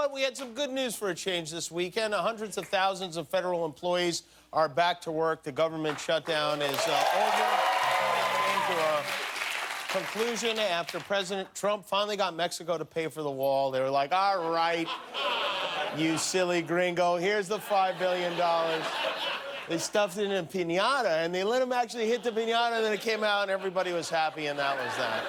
what? We had some good news for a change this weekend. Hundreds of thousands of federal employees are back to work. The government shutdown is over. Came to a conclusion after President Trump finally got Mexico to pay for the wall. They were like, all right, you silly gringo, here's the $5 billion. They stuffed it in a piñata, and they let him actually hit the piñata, and then it came out, and everybody was happy, and that was that.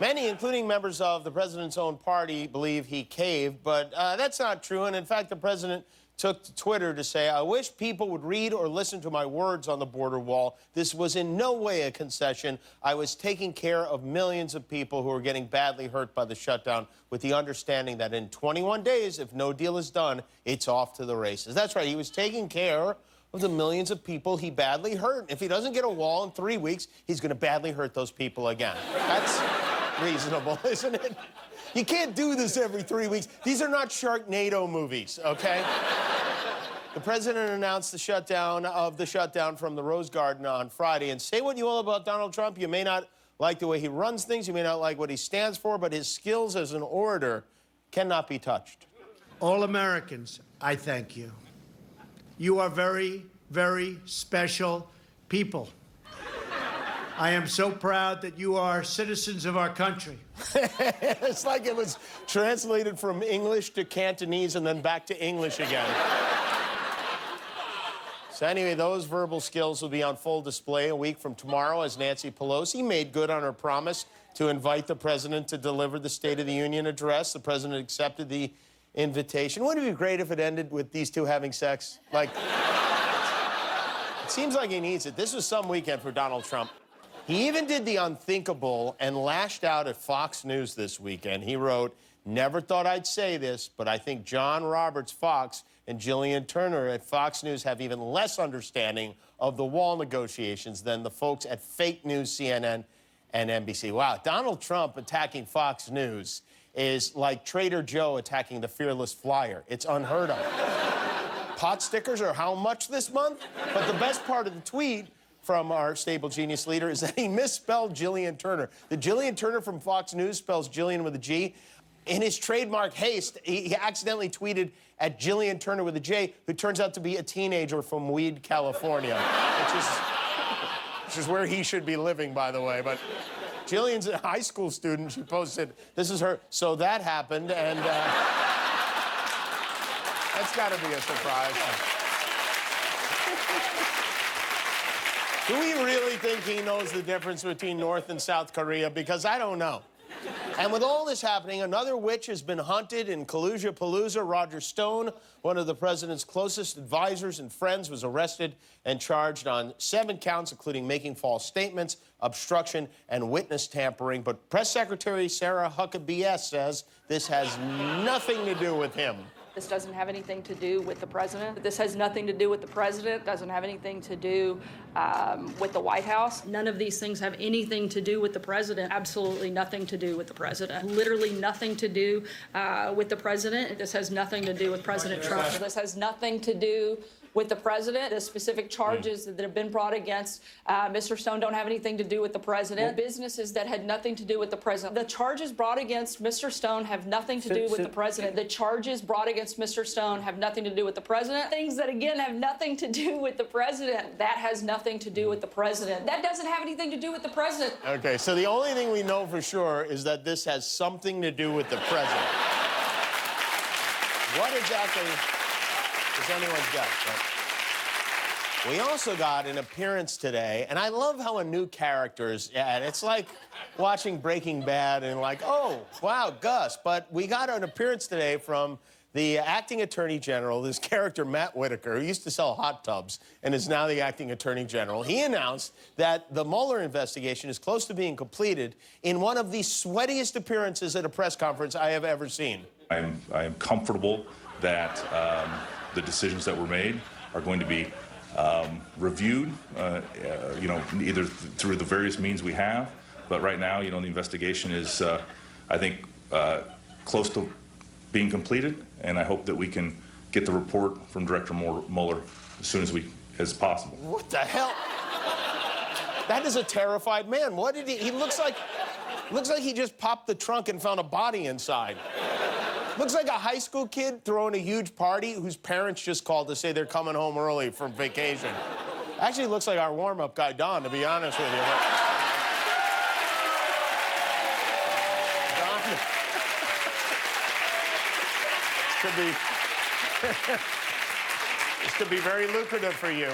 Many, including members of the president's own party, believe he caved, but that's not true. And in fact, the president took to Twitter to say, I wish people would read or listen to my words on the border wall. This was in no way a concession. I was taking care of millions of people who are getting badly hurt by the shutdown with the understanding that in 21 days, if no deal is done, it's off to the races. That's right. He was taking care of the millions of people he badly hurt. If he doesn't get a wall in 3 weeks, he's going to badly hurt those people again. That's reasonable, isn't it? You can't do this every 3 weeks. These are not Sharknado movies, okay? The president announced the shutdown from the Rose Garden on Friday. And say what you will about Donald Trump, you may not like the way he runs things, you may not like what he stands for, but his skills as an orator cannot be touched. All Americans, I thank you. You are very, very special people. I am so proud that you are citizens of our country. It's like it was translated from English to Cantonese and then back to English again. So anyway, those verbal skills will be on full display a week from tomorrow as Nancy Pelosi made good on her promise to invite the president to deliver the State of the Union address. The president accepted the invitation. Wouldn't it be great if it ended with these two having sex? Like, it seems like he needs it. This was some weekend for Donald Trump. He even did the unthinkable and lashed out at Fox News this weekend. He wrote, never thought I'd say this, but I think John Roberts Fox and Jillian Turner at Fox News have even less understanding of the wall negotiations than the folks at fake news CNN and NBC. Wow, Donald Trump attacking Fox News is like Trader Joe attacking the Fearless Flyer. It's unheard of. Pot stickers are how much this month? But the best part of the tweet from our stable genius leader is that he misspelled Jillian Turner. The Jillian Turner from Fox News spells Jillian with a G. In his trademark haste, he accidentally tweeted at Jillian Turner with a J, who turns out to be a teenager from Weed, California, which is where he should be living, by the way. But Jillian's a high school student. She posted, this is her. So that happened, and that's got to be a surprise. Do we really think he knows the difference between North and South Korea? Because I don't know. And with all this happening, another witch has been hunted in Palooza. Roger Stone, one of the president's closest advisors and friends, was arrested and charged on 7 counts, including making false statements, obstruction, and witness tampering. But Press Secretary Sarah Huckabee says this has nothing to do with him. This doesn't have anything to do with the president. This has nothing to do with the president. Doesn't have anything to do with the White House. None of these things have anything to do with the president. Absolutely nothing to do with the president. Literally nothing to do with the president. This has nothing to do with President Trump. This has nothing to do with the president. The specific charges that have been brought against Mr. Stone don't have anything to do with the president. Businesses that had nothing to do with the president. The charges brought against Mr. Stone have nothing to do with the president. The charges brought against Mr. Stone have nothing to do with the president. Things that, again, have nothing to do with the president. That has nothing to do with the president. That doesn't have anything to do with the president. Okay, so the only thing we know for sure is that this has something to do with the president. What exactly is anyone's guess? Right? We also got an appearance today, and I love how a new character is, and it's like watching Breaking Bad and like, oh, wow, Gus. But we got an appearance today from the acting attorney general, this character, Matt Whitaker, who used to sell hot tubs and is now the acting attorney general. He announced that the Mueller investigation is close to being completed in one of the sweatiest appearances at a press conference I have ever seen. I am comfortable that the decisions that were made are going to be reviewed, either through the various means we have. But right now, the investigation is, I think, close to being completed, and I hope that we can get the report from Director Mueller as soon as possible. What the hell? That is a terrified man. What did he looks like he just popped the trunk and found a body inside. Looks like a high school kid throwing a huge party whose parents just called to say they're coming home early from vacation. Actually, looks like our warm-up guy, Don, to be honest with you. Don, this could be very lucrative for you.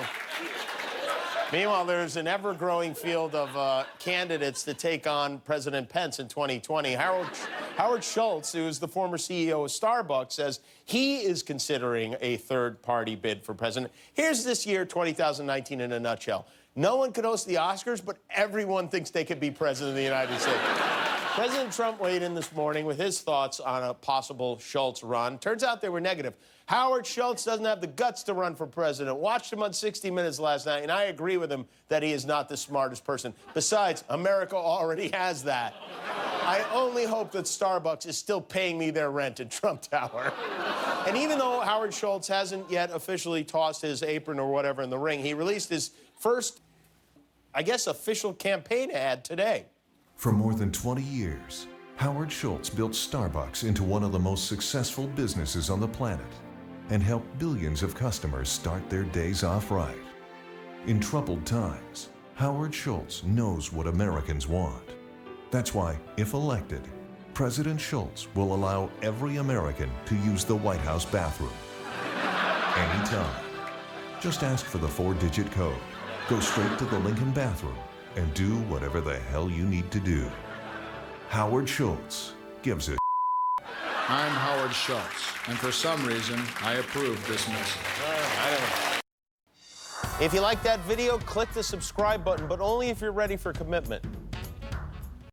Meanwhile, there's an ever-growing field of candidates to take on President Pence in 2020. Howard Schultz, who is the former CEO of Starbucks, says he is considering a third-party bid for president. Here's this year, 2019, in a nutshell. No one could host the Oscars, but everyone thinks they could be president of the United States. President Trump weighed in this morning with his thoughts on a possible Schultz run. Turns out they were negative. Howard Schultz doesn't have the guts to run for president. Watched him on 60 Minutes last night, and I agree with him that he is not the smartest person. Besides, America already has that. I only hope that Starbucks is still paying me their rent in Trump Tower. And even though Howard Schultz hasn't yet officially tossed his apron or whatever in the ring, he released his first, I guess, official campaign ad today. For more than 20 years, Howard Schultz built Starbucks into one of the most successful businesses on the planet and helped billions of customers start their days off right. In troubled times, Howard Schultz knows what Americans want. That's why, if elected, President Schultz will allow every American to use the White House bathroom. Anytime. Just ask for the 4-digit code, go straight to the Lincoln bathroom, and do whatever the hell you need to do. Howard Schultz gives it. I'm Howard Schultz, and for some reason, I approve this message. If you like that video, click the subscribe button, but only if you're ready for commitment.